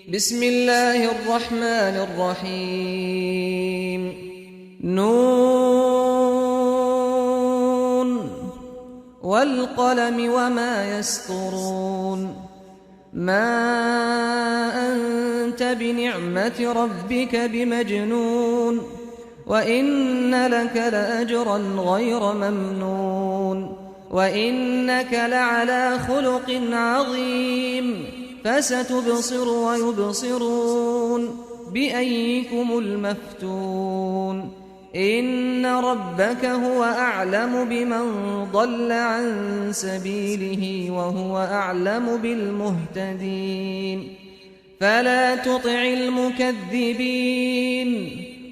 بسم الله الرحمن الرحيم نون والقلم وما يسطرون ما أنت بنعمة ربك بمجنون وإن لك لأجرا غير ممنون وإنك لعلى خلق عظيم فستبصر ويبصرون بأيكم المفتون إن ربك هو أعلم بمن ضل عن سبيله وهو أعلم بالمهتدين فلا تطع المكذبين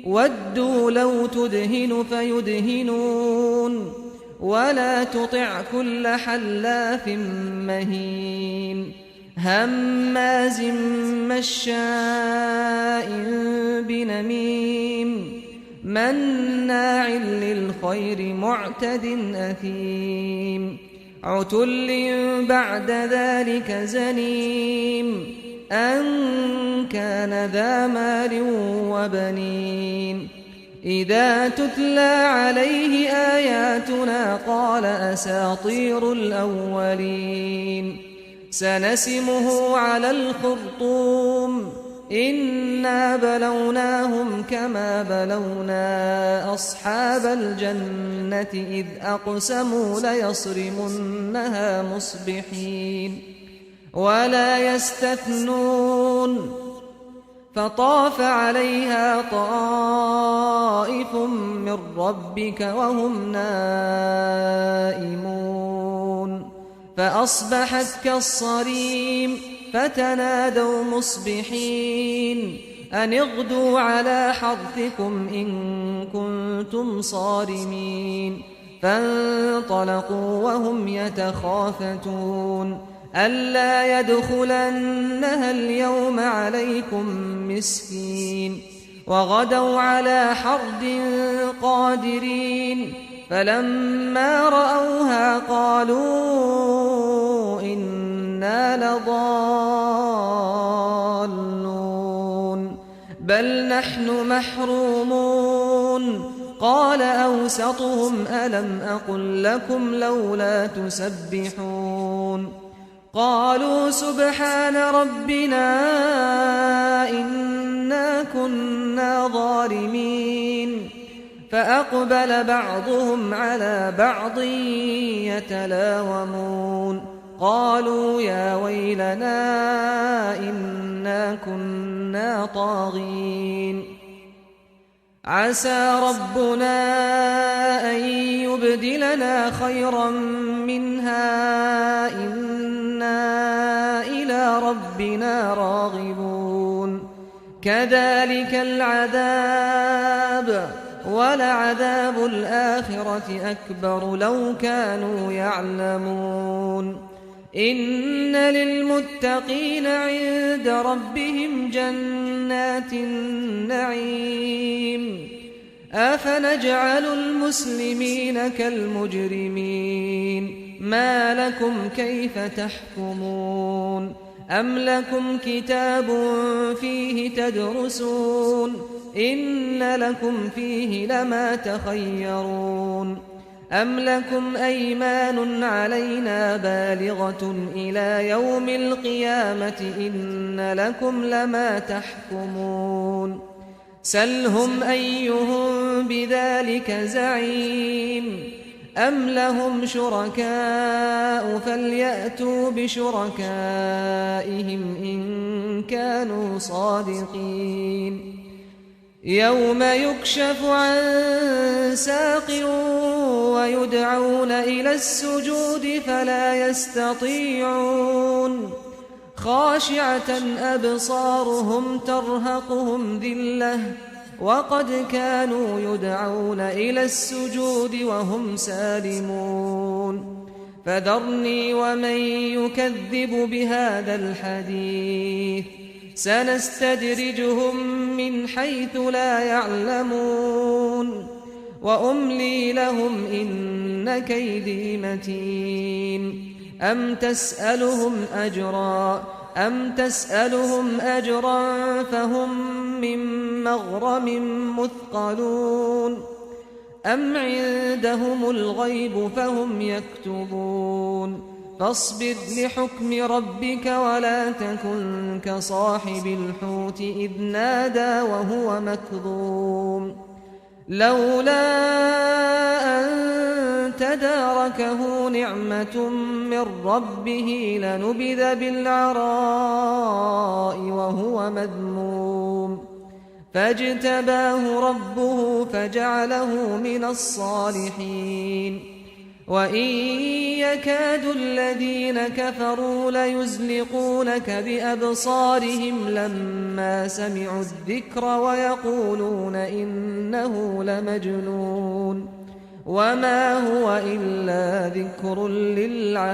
ودوا لو تدهن فيدهنون ولا تطع كل حلاف مهين هماز مشاء بنميم مناع للخير معتد أثيم عتل بعد ذلك زنيم أن كان ذا مال وبنين إذا تتلى عليه آياتنا قال أساطير الأولين سنسمه على الخرطوم إنا بلوناهم كما بلونا أصحاب الجنة إذ أقسموا ليصرمنها مصبحين ولا يستثنون فطاف عليها طائف من ربك وهم نائمون فأصبحت كالصريم فتنادوا مصبحين أن اغدوا على حرثكم إن كنتم صارمين فانطلقوا وهم يتخافتون ألا يدخلنها اليوم عليكم مسكين وغدوا على حرد قادرين فلما رأوها قالوا إنا لضالون بل نحن محرومون قال أوسطهم ألم أقل لكم لولا تسبحون قالوا سبحان ربنا إنا كنا ظالمين فأقبل بعضهم على بعض يتلاومون قالوا يا ويلنا إنا كنا طاغين عسى ربنا أن يبدلنا خيرا منها إنا إلى ربنا راغبون كذلك العذاب ولعذاب الآخرة أكبر لو كانوا يعلمون إن للمتقين عند ربهم جنات النعيم أفنجعل المسلمين كالمجرمين ما لكم كيف تحكمون أم لكم كتاب فيه تدرسون إن لكم فيه لما تخيرون أم لكم أيمان علينا بالغة إلى يوم القيامة إن لكم لما تحكمون سلهم أيهم بذلك زعيم أم لهم شركاء فليأتوا بشركائهم إن كانوا صادقين يوم يكشف عن ساق ويدعون إلى السجود فلا يستطيعون خاشعة أبصارهم ترهقهم ذلة وقد كانوا يدعون إلى السجود وهم سالمون فذرني ومن يكذب بهذا الحديث سنستدرجهم من حيث لا يعلمون وأملي لهم إن كيدي متين أم تسألهم أجرا أم تسألهم أجرا فهم من مغرم مثقلون أم عندهم الغيب فهم يكتبون فاصبر لحكم ربك ولا تكن كصاحب الحوت إذ نادى وهو مكظوم لولا أن تداركه نعمة من ربه لنبذ بالعراء وهو مذموم فاجتباه ربه فجعله من الصالحين وإن يكاد الذين كفروا ليزلقونك بأبصارهم لما سمعوا الذكر ويقولون إنه لمجنون وما هو إلا ذكر للعالمين